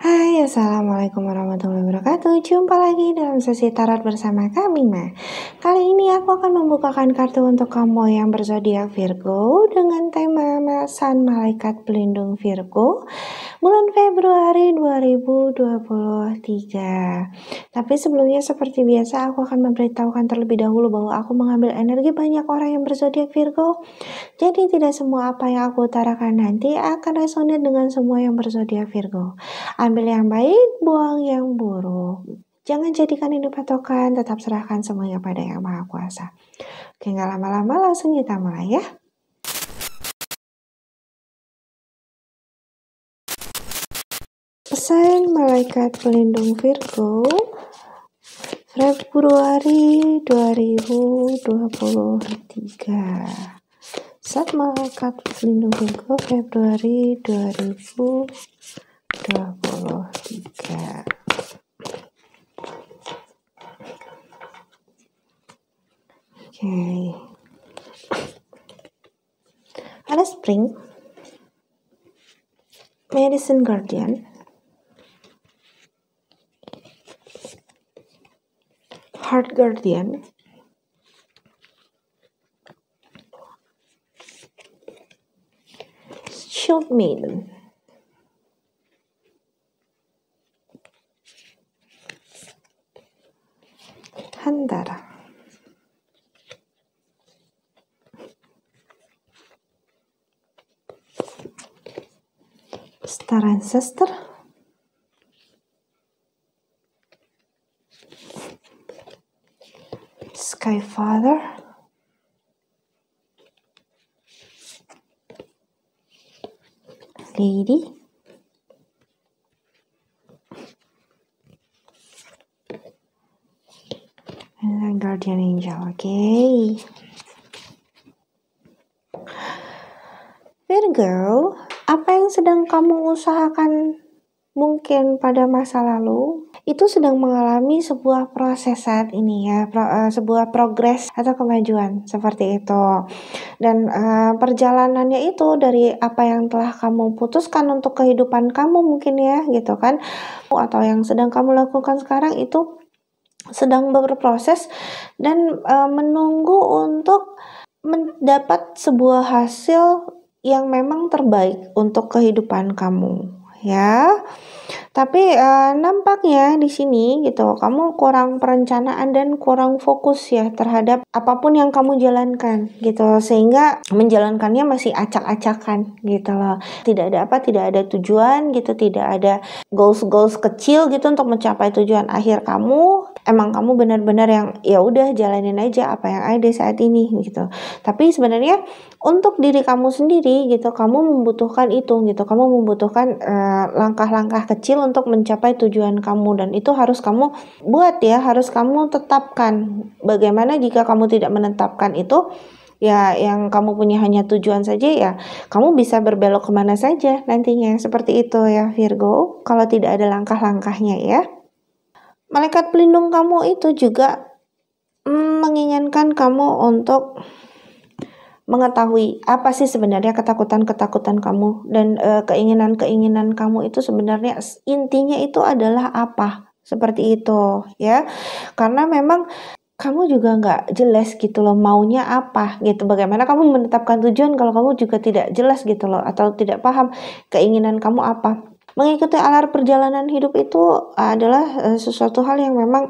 Hai, assalamualaikum warahmatullahi wabarakatuh. Jumpa lagi dalam sesi tarot bersama kami, Ma. Kali ini aku akan membukakan kartu untuk kamu yang berzodiak Virgo dengan tema Sang Malaikat Pelindung Virgo bulan Februari 2023. Tapi sebelumnya seperti biasa aku akan memberitahukan terlebih dahulu bahwa aku mengambil energi banyak orang yang berzodiak Virgo. Jadi tidak semua apa yang aku utarakan nanti akan resonate dengan semua yang berzodiak Virgo. Ambil yang baik, buang yang buruk. Jangan jadikan ini patokan, tetap serahkan semuanya pada Yang Maha Kuasa. Oke, nggak lama-lama langsung kita mulai ya. Pesan Malaikat Pelindung Virgo Februari 2023. Saat Malaikat Pelindung Virgo Februari 2023. Oke. Ada Spring, Medicine Guardian, Heart Guardian, Shield Maiden, Hantara, Star Ancestor, Sky Father, Lady, and Guardian Angel. Okay. Virgo, apa yang sedang kamu usahakan mungkin pada masa lalu itu sedang mengalami sebuah proses saat ini ya, sebuah progres atau kemajuan seperti itu. Dan perjalanannya itu dari apa yang telah kamu putuskan untuk kehidupan kamu mungkin ya gitu kan, atau yang sedang kamu lakukan sekarang itu sedang berproses dan menunggu untuk mendapat sebuah hasil yang memang terbaik untuk kehidupan kamu ya. Tapi nampaknya di sini gitu kamu kurang perencanaan dan kurang fokus ya terhadap apapun yang kamu jalankan gitu, sehingga menjalankannya masih acak-acakan gitu loh. Tidak ada tujuan gitu, tidak ada goals kecil gitu untuk mencapai tujuan akhir kamu. Emang kamu benar-benar yang ya udah jalanin aja apa yang ada saat ini gitu. Tapi sebenarnya untuk diri kamu sendiri gitu, kamu membutuhkan itu gitu. Kamu membutuhkan langkah-langkah kecil untuk mencapai tujuan kamu, dan itu harus kamu buat ya, harus kamu tetapkan. Bagaimana jika kamu tidak menetapkan itu? Ya, yang kamu punya hanya tujuan saja ya, kamu bisa berbelok kemana saja nantinya. Seperti itu ya Virgo, kalau tidak ada langkah-langkahnya ya. Malaikat pelindung kamu itu juga menginginkan kamu untuk mengetahui apa sih sebenarnya ketakutan-ketakutan kamu dan keinginan-keinginan kamu itu sebenarnya intinya itu adalah apa, seperti itu ya. Karena memang kamu juga nggak jelas gitu loh maunya apa gitu. Bagaimana kamu menetapkan tujuan kalau kamu juga tidak jelas gitu loh, atau tidak paham keinginan kamu apa. Mengikuti alur perjalanan hidup itu adalah sesuatu hal yang memang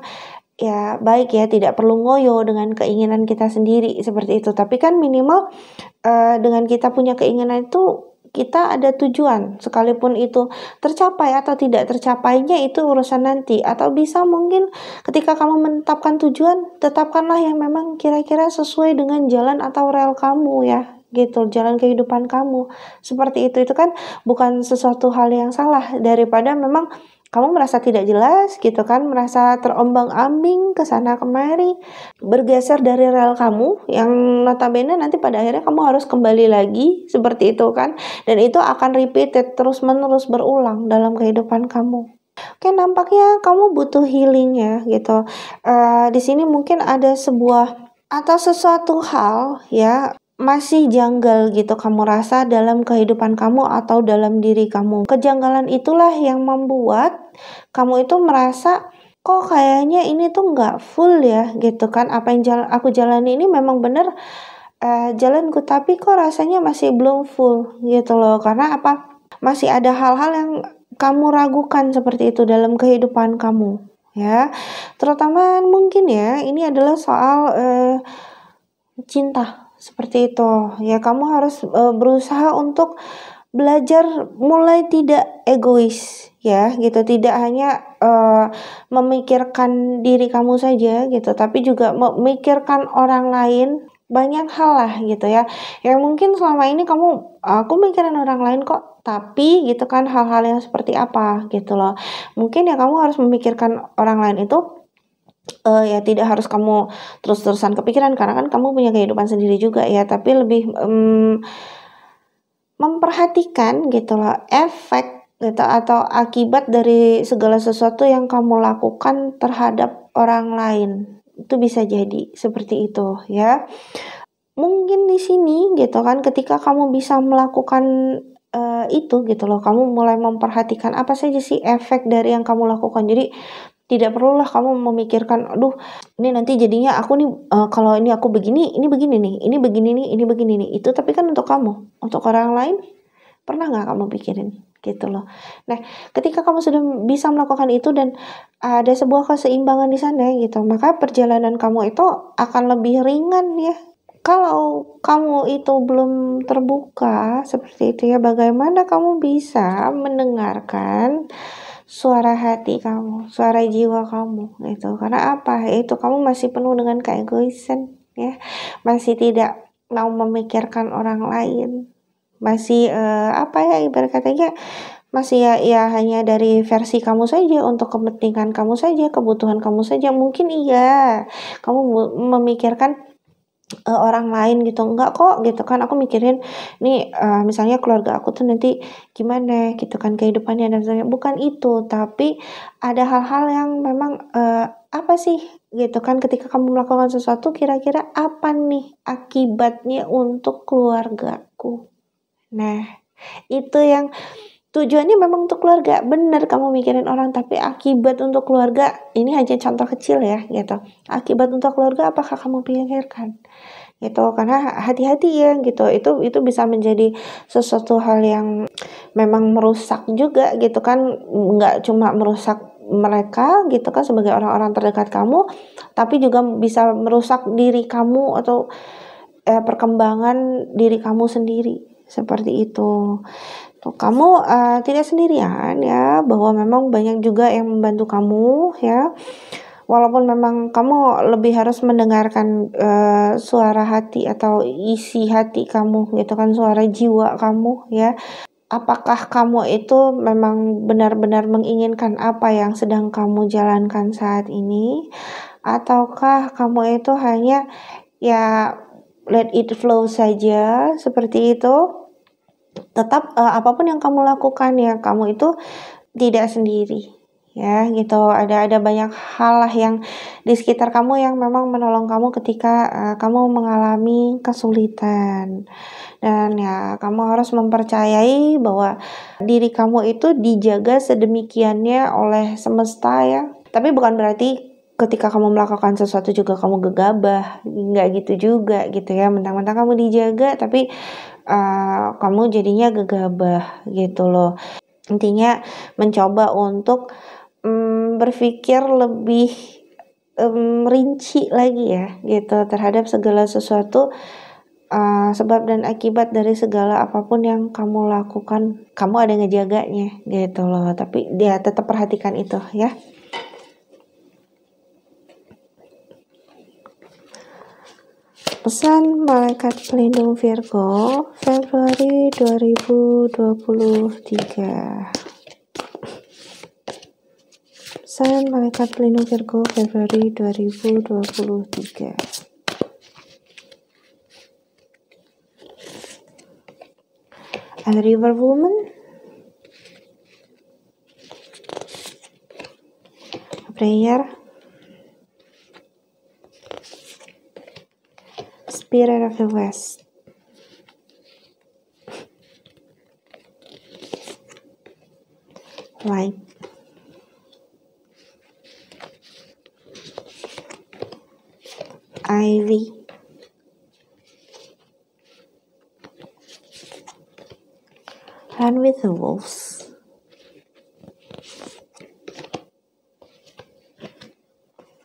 ya baik ya, tidak perlu ngoyo dengan keinginan kita sendiri seperti itu. Tapi kan minimal dengan kita punya keinginan itu kita ada tujuan, sekalipun itu tercapai atau tidak tercapainya itu urusan nanti. Atau bisa mungkin ketika kamu menetapkan tujuan, tetapkanlah yang memang kira-kira sesuai dengan jalan atau rel kamu ya gitu, jalan kehidupan kamu seperti itu kan bukan sesuatu hal yang salah daripada memang kamu merasa tidak jelas gitu kan, merasa terombang-ambing ke sana kemari, bergeser dari rel kamu yang notabene nanti pada akhirnya kamu harus kembali lagi seperti itu kan, dan itu akan repeated terus-menerus berulang dalam kehidupan kamu. Oke, nampaknya kamu butuh healing ya gitu. Di sini mungkin ada sebuah atau sesuatu hal ya, masih janggal gitu kamu rasa dalam kehidupan kamu atau dalam diri kamu. Kejanggalan itulah yang membuat kamu itu merasa kok kayaknya ini tuh nggak full ya gitu kan, apa yang aku jalani ini memang bener jalanku, tapi kok rasanya masih belum full gitu loh. Karena apa? Masih ada hal-hal yang kamu ragukan seperti itu dalam kehidupan kamu ya. Terutama mungkin ya ini adalah soal cinta seperti itu ya. Kamu harus berusaha untuk belajar mulai tidak egois ya gitu, tidak hanya memikirkan diri kamu saja gitu, tapi juga memikirkan orang lain. Banyak hal lah gitu ya yang mungkin selama ini aku mikirin orang lain kok, tapi gitu kan hal-hal yang seperti apa gitu loh. Mungkin ya kamu harus memikirkan orang lain itu ya tidak harus kamu terus-terusan kepikiran karena kan kamu punya kehidupan sendiri juga ya, tapi lebih memperhatikan gitu loh efek gitu atau akibat dari segala sesuatu yang kamu lakukan terhadap orang lain. Itu bisa jadi seperti itu ya. Mungkin di sini gitu kan ketika kamu bisa melakukan itu gitu loh, kamu mulai memperhatikan apa saja sih efek dari yang kamu lakukan. Jadi tidak perlulah kamu memikirkan, aduh ini nanti jadinya aku nih kalau ini aku begini, ini begini nih, ini begini nih, ini begini nih. Itu tapi kan untuk kamu, untuk orang lain pernah nggak kamu pikirin gitu loh. Nah, ketika kamu sudah bisa melakukan itu dan ada sebuah keseimbangan di sana gitu, maka perjalanan kamu itu akan lebih ringan ya. Kalau kamu itu belum terbuka seperti itu ya, bagaimana kamu bisa mendengarkan suara hati kamu, suara jiwa kamu gitu. Karena apa? Itu kamu masih penuh dengan keegoisan ya. Masih tidak mau memikirkan orang lain. Masih apa ya ibarat katanya masih ya hanya dari versi kamu saja, untuk kepentingan kamu saja, kebutuhan kamu saja. Mungkin iya kamu memikirkan orang lain gitu, enggak kok gitu kan, aku mikirin nih misalnya keluarga aku tuh nanti gimana gitu kan kehidupannya dan sebagainya. Bukan itu, tapi ada hal-hal yang memang apa sih gitu kan, ketika kamu melakukan sesuatu kira-kira apa nih akibatnya untuk keluargaku. Nah, itu yang tujuannya memang untuk keluarga, bener kamu mikirin orang, tapi akibat untuk keluarga, ini hanya contoh kecil ya gitu. Akibat untuk keluarga apakah kamu pikirkan? Gitu, karena hati-hati ya gitu, itu bisa menjadi sesuatu hal yang memang merusak juga gitu kan, nggak cuma merusak mereka gitu kan sebagai orang-orang terdekat kamu, tapi juga bisa merusak diri kamu atau perkembangan diri kamu sendiri seperti itu. Tuh, kamu tidak sendirian ya, bahwa memang banyak juga yang membantu kamu ya. Walaupun memang kamu lebih harus mendengarkan suara hati atau isi hati kamu gitu kan, suara jiwa kamu ya. Apakah kamu itu memang benar-benar menginginkan apa yang sedang kamu jalankan saat ini, ataukah kamu itu hanya ya let it flow saja seperti itu. Tetap apapun yang kamu lakukan ya, kamu itu tidak sendiri ya gitu. Ada banyak hal lah yang di sekitar kamu yang memang menolong kamu ketika kamu mengalami kesulitan. Dan ya kamu harus mempercayai bahwa diri kamu itu dijaga sedemikiannya oleh semesta ya. Tapi bukan berarti ketika kamu melakukan sesuatu juga kamu gegabah, nggak gitu juga gitu ya. Mentang-mentang kamu dijaga tapi kamu jadinya gegabah gitu loh. Intinya mencoba untuk berpikir lebih rinci lagi ya gitu terhadap segala sesuatu, sebab dan akibat dari segala apapun yang kamu lakukan. Kamu ada ngejaganya gitu loh, tapi dia tetap perhatikan itu ya. Pesan malaikat pelindung Virgo Februari 2023. Pesan malaikat pelindung Virgo Februari 2023. A River Woman, a Prayer, Spirit of the West. ivy, Run with the Wolves,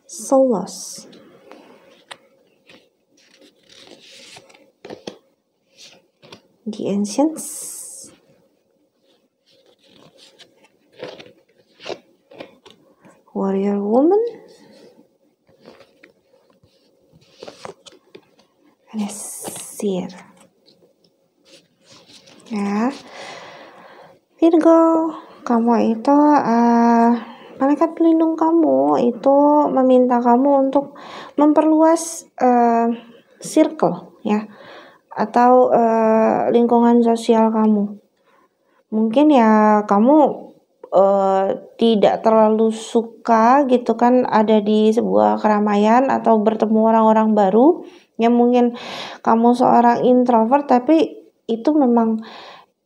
Solos, The Ancients, Warrior Woman, and Seer. Ya, Virgo, kamu itu malaikat pelindung kamu itu meminta kamu untuk memperluas circle ya, atau lingkungan sosial kamu. Mungkin ya kamu tidak terlalu suka gitu kan ada di sebuah keramaian atau bertemu orang-orang baru. Ya mungkin kamu seorang introvert, tapi itu memang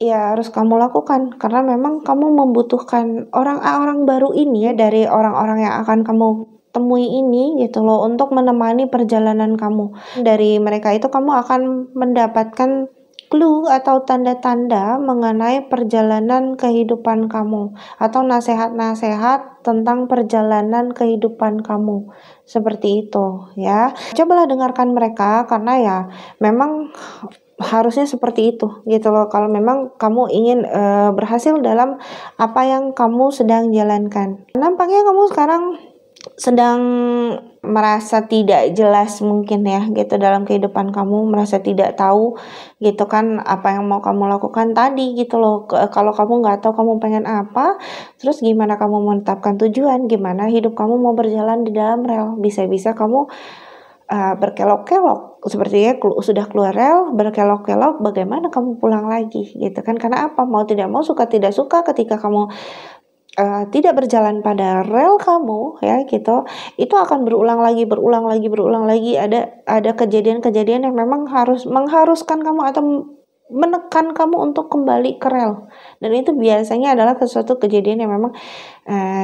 ya harus kamu lakukan karena memang kamu membutuhkan orang-orang baru ini ya, dari orang-orang yang akan kamu temui ini gitu loh, untuk menemani perjalanan kamu. Dari mereka itu kamu akan mendapatkan clue atau tanda-tanda mengenai perjalanan kehidupan kamu atau nasihat-nasihat tentang perjalanan kehidupan kamu, seperti itu ya. Cobalah dengarkan mereka karena ya memang harusnya seperti itu gitu loh, kalau memang kamu ingin berhasil dalam apa yang kamu sedang jalankan. Nampaknya kamu sekarang sedang merasa tidak jelas mungkin ya gitu dalam kehidupan kamu, merasa tidak tahu gitu kan apa yang mau kamu lakukan tadi gitu loh. Kalau kamu nggak tahu kamu pengen apa, terus gimana kamu menetapkan tujuan, gimana hidup kamu mau berjalan di dalam rel. Bisa-bisa kamu berkelok-kelok, sepertinya sudah keluar rel, berkelok-kelok, bagaimana kamu pulang lagi gitu kan. Karena apa, mau tidak mau, suka tidak suka, ketika kamu tidak berjalan pada rel kamu ya gitu, itu akan berulang lagi. Ada kejadian-kejadian yang memang mengharuskan kamu atau menekan kamu untuk kembali ke rel, dan itu biasanya adalah sesuatu kejadian yang memang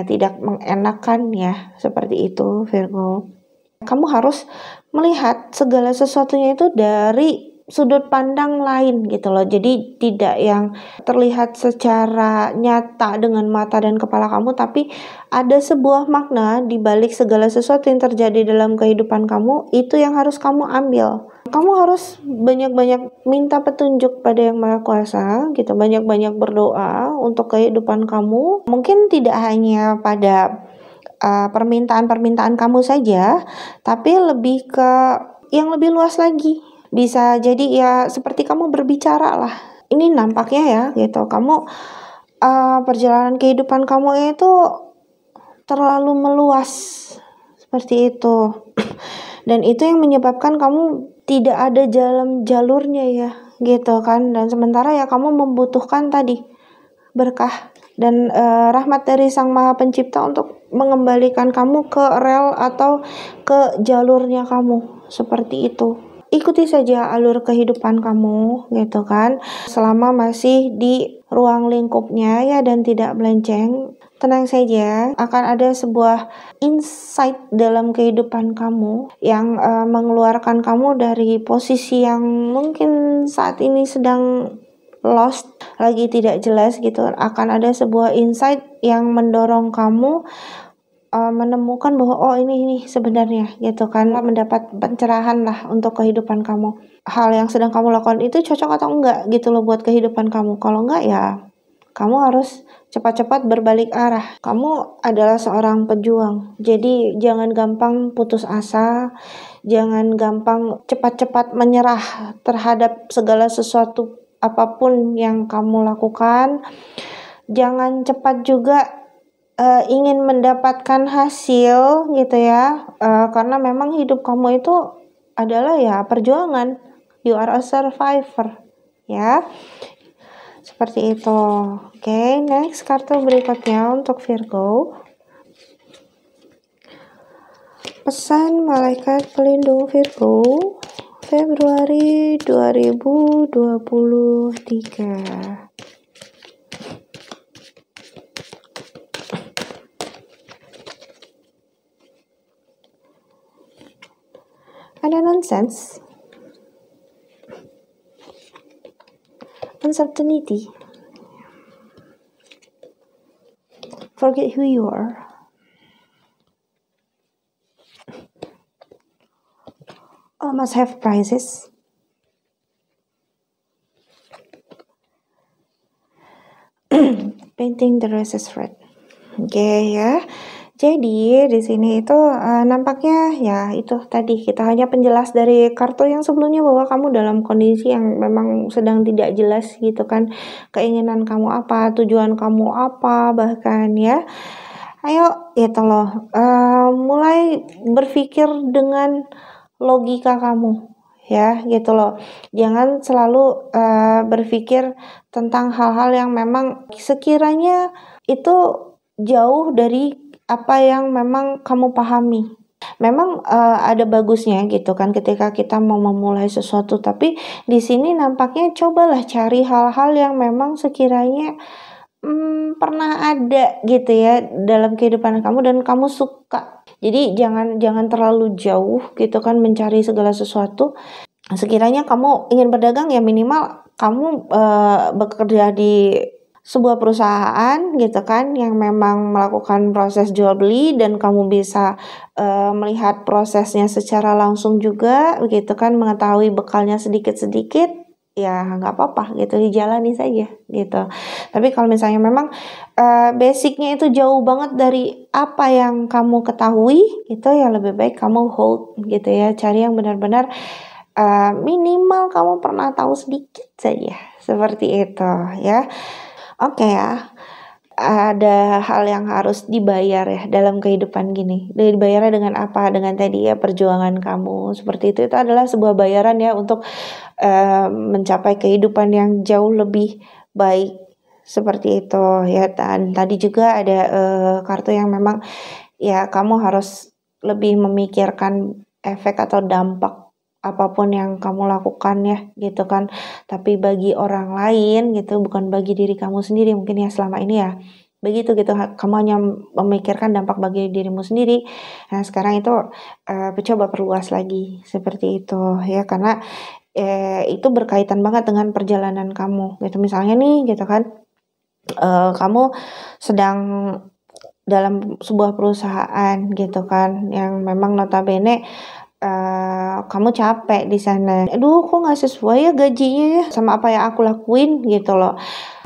tidak mengenakan ya, seperti itu Virgo. Kamu harus melihat segala sesuatunya itu dari sudut pandang lain gitu loh. Jadi tidak yang terlihat secara nyata dengan mata dan kepala kamu, tapi ada sebuah makna di balik segala sesuatu yang terjadi dalam kehidupan kamu, itu yang harus kamu ambil. Kamu harus banyak-banyak minta petunjuk pada Yang Maha Kuasa gitu, banyak-banyak berdoa untuk kehidupan kamu. Mungkin tidak hanya pada permintaan-permintaan kamu saja, tapi lebih ke yang lebih luas lagi. Bisa jadi ya seperti kamu berbicara lah. Ini nampaknya ya gitu, kamu perjalanan kehidupan kamu itu terlalu meluas seperti itu. Dan itu yang menyebabkan kamu tidak ada jalurnya ya gitu kan. Dan sementara ya kamu membutuhkan tadi berkah dan rahmat dari Sang Maha Pencipta untuk mengembalikan kamu ke rel atau ke jalurnya kamu, seperti itu. Ikuti saja alur kehidupan kamu gitu kan, selama masih di ruang lingkupnya ya, dan tidak melenceng. Tenang saja, akan ada sebuah insight dalam kehidupan kamu yang mengeluarkan kamu dari posisi yang mungkin saat ini sedang lost, lagi tidak jelas gitu. Akan ada sebuah insight yang mendorong kamu menemukan bahwa oh ini sebenarnya gitu kan, mendapat pencerahan lah untuk kehidupan kamu. Hal yang sedang kamu lakukan itu cocok atau enggak gitu loh buat kehidupan kamu. Kalau enggak ya kamu harus cepat-cepat berbalik arah. Kamu adalah seorang pejuang, jadi jangan gampang putus asa, jangan gampang cepat-cepat menyerah terhadap segala sesuatu apapun yang kamu lakukan. Jangan cepat juga ingin mendapatkan hasil gitu ya, karena memang hidup kamu itu adalah ya perjuangan. You are a survivor ya, seperti itu. Oke, next kartu berikutnya untuk Virgo. Pesan malaikat pelindung Virgo Februari 2023. Ada nonsense, uncertainty, forget who you are. All must have prices. Painting the roses red. Oke ya. Jadi di sini itu nampaknya ya itu tadi kita hanya penjelas dari kartu yang sebelumnya bahwa kamu dalam kondisi yang memang sedang tidak jelas gitu kan, keinginan kamu apa, tujuan kamu apa bahkan ya. Ayo gitu loh, mulai berpikir dengan logika kamu ya gitu loh. Jangan selalu berpikir tentang hal-hal yang memang sekiranya itu jauh dari apa yang memang kamu pahami. Memang ada bagusnya gitu kan ketika kita mau memulai sesuatu, tapi di sini nampaknya cobalah cari hal-hal yang memang sekiranya pernah ada gitu ya dalam kehidupan kamu dan kamu suka. Jadi jangan terlalu jauh gitu kan mencari segala sesuatu. Sekiranya kamu ingin berdagang ya minimal kamu bekerja di sebuah perusahaan gitu kan yang memang melakukan proses jual beli dan kamu bisa melihat prosesnya secara langsung juga gitu kan, mengetahui bekalnya sedikit-sedikit ya nggak apa-apa gitu, dijalani saja gitu. Tapi kalau misalnya memang basicnya itu jauh banget dari apa yang kamu ketahui, itu ya lebih baik kamu hold gitu ya, cari yang benar-benar minimal kamu pernah tahu sedikit saja, seperti itu ya. Oke ya, ada hal yang harus dibayar ya dalam kehidupan gini. Dibayarnya dengan apa? Dengan tadi ya perjuangan kamu. Seperti itu adalah sebuah bayaran ya untuk mencapai kehidupan yang jauh lebih baik. Seperti itu ya. Dan tadi juga ada kartu yang memang ya kamu harus lebih memikirkan efek atau dampak apapun yang kamu lakukan ya gitu kan, tapi bagi orang lain gitu, bukan bagi diri kamu sendiri mungkin ya selama ini ya begitu gitu, kamu hanya memikirkan dampak bagi dirimu sendiri. Nah sekarang itu coba perluas lagi seperti itu ya, karena itu berkaitan banget dengan perjalanan kamu gitu. Misalnya nih gitu kan, kamu sedang dalam sebuah perusahaan gitu kan yang memang notabene kamu capek di sana. Aduh, kok nggak sesuai ya gajinya ya sama apa yang aku lakuin gitu loh.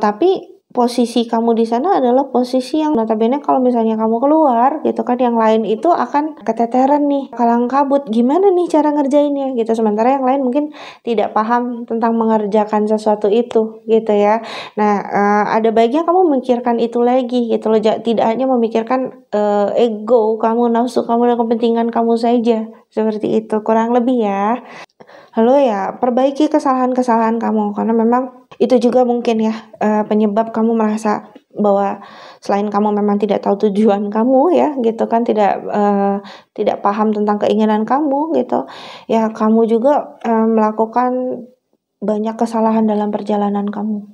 Tapi posisi kamu di sana adalah posisi yang notabene kalau misalnya kamu keluar gitu kan, yang lain itu akan keteteran nih, kalang kabut. Gimana nih cara ngerjainnya gitu. Sementara yang lain mungkin tidak paham tentang mengerjakan sesuatu itu gitu ya. Nah, ada baiknya kamu memikirkan itu lagi gitu loh. Tidak hanya memikirkan ego kamu, nafsu kamu dan kepentingan kamu saja. Seperti itu kurang lebih ya. Lalu ya perbaiki kesalahan-kesalahan kamu, karena memang itu juga mungkin ya penyebab kamu merasa bahwa selain kamu memang tidak tahu tujuan kamu ya gitu kan, tidak paham tentang keinginan kamu gitu ya, kamu juga melakukan banyak kesalahan dalam perjalanan kamu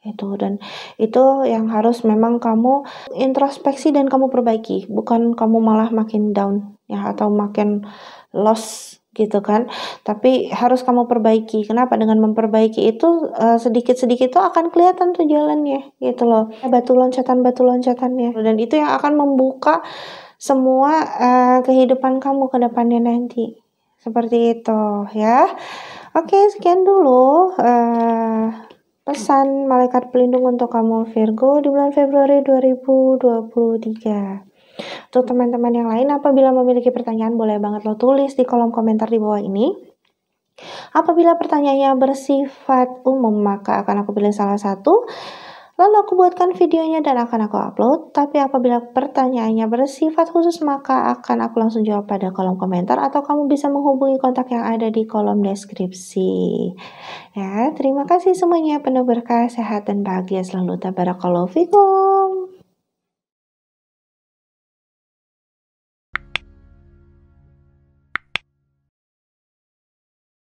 itu, dan itu yang harus memang kamu introspeksi dan kamu perbaiki, bukan kamu malah makin down ya atau makin loss gitu kan, tapi harus kamu perbaiki. Kenapa? Dengan memperbaiki itu sedikit-sedikit itu akan kelihatan tuh jalannya gitu loh, batu loncatannya, dan itu yang akan membuka semua kehidupan kamu ke depannya nanti, seperti itu ya. Oke, sekian dulu pesan malaikat pelindung untuk kamu Virgo di bulan Februari 2023. Untuk teman-teman yang lain, apabila memiliki pertanyaan boleh banget lo tulis di kolom komentar di bawah ini. Apabila pertanyaannya bersifat umum, maka akan aku pilih salah satu, lalu aku buatkan videonya dan akan aku upload. Tapi apabila pertanyaannya bersifat khusus, maka akan aku langsung jawab pada kolom komentar, atau kamu bisa menghubungi kontak yang ada di kolom deskripsi. Ya, terima kasih semuanya, penuh berkah, sehat dan bahagia selalu. Tabarakallahu fikum.